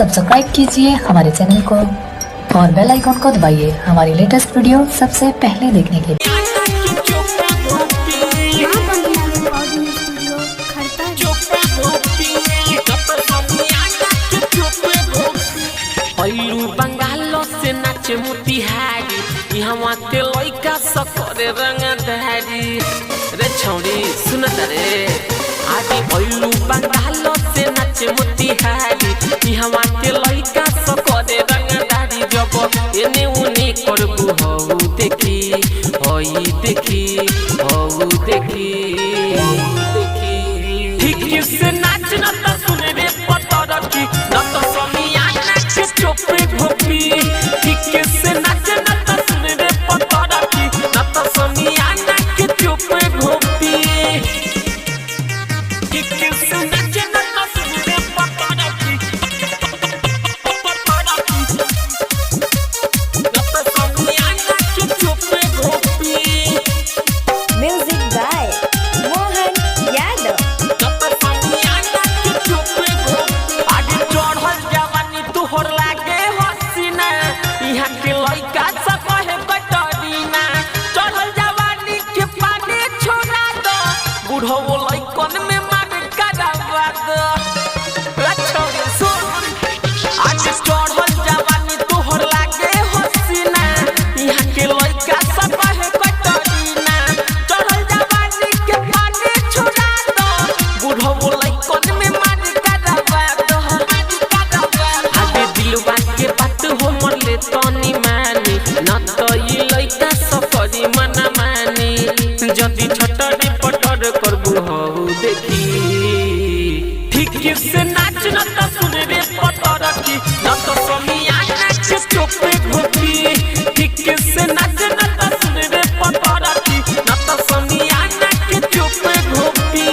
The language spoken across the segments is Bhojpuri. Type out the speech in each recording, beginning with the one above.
सब्सक्राइब कीजिए हमारे चैनल को और बेल आइकॉन को दबाइए हमारी लेटेस्ट वीडियो सबसे पहले देखने के लिए। बंगालो से नाचे मोतिहारी यहाँ के लइका सकरे रंगधारी रे छौड़ी सुन रे आदि ओइलू बंगालो से नाचे मोतिहारी यहाँ के लइका सकरे रंगधारी जब एने उने करबू हौ देखी होई देखी हौ देखी ठीक से नाच न त सुन रे पतर की न त समियाना के चोपे घोपी ठीक से नाच न त सुन रे पतर की न त समियाना के चोपे घोपी ठीक से नाच न त सुन रे पतर की न त समियाना के चोपे घोपी। Music by Mohan Yadav. तोहर लागे हसीना यहाँ के लइका सब कहे कटरीना चढ़ल जवानी के पानी छोड़ा दो बूढ़ो वो लइकन में मार करावा दो छोड़े सुन आज चढ़ल जवानी तोहर लागे हसीना यहाँ के लइका सब कहे कटरीना चढ़ल जवानी के पानी छोड़ा दो बूढ़ो वो लइकन में मार करावा दो मरले तनी मानी न तो ये लइका सफरी मना मानी जदी छटरे पटर करबू हौ देखी ठीक से नाच न त सुन रे पतर की न तो समियाना के चोपे घोपी ठीक से नाच न त सुन रे पतर की न तो समियाना के चोपे घोपी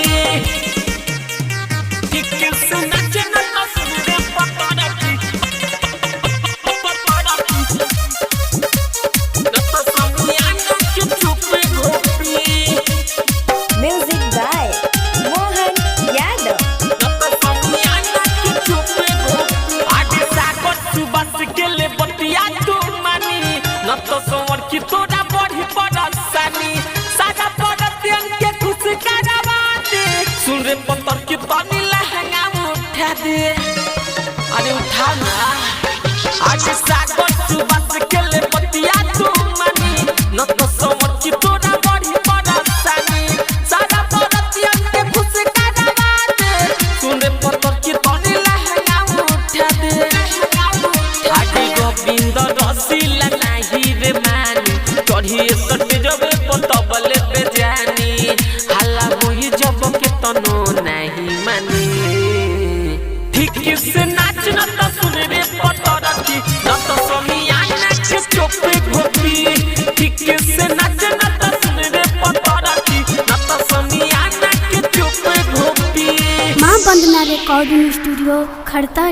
ठीक से नाच न त सुन रे पतर की म्यूजिक बाय मोहन यादव। आगे सागर सुबस के ले बतिया तू मानी न तो सोवर की तोरा बढ़ी परेशानी सादा पड़तियन के खुश करवा दे सुन रे पत्थर की तनी लहंगा उठा दे अरे उठा ना आगे सागर सुबस के ले बतिया तू मानी न तो सोवर की तोरा बढ़ी परेशानी सादा पड़तियन के खुश करवा दे सुन रे पत्थर की तनी लहंगा उठा दे आगे गोविंद रसीला नाही रे मानी चढ़िए सटे जबे पतबले पे जानी हल्ला होई जब के तनो नहीं मानी ठीक से नाच न त सुन रे पतर की न तो समियाना के चोपे घोपी ठीक से नाच न त सुन रे पतर की न तो समियाना के चोपे घोपी। मां वंदना रिकॉर्डिंग स्टूडियो खड़ता।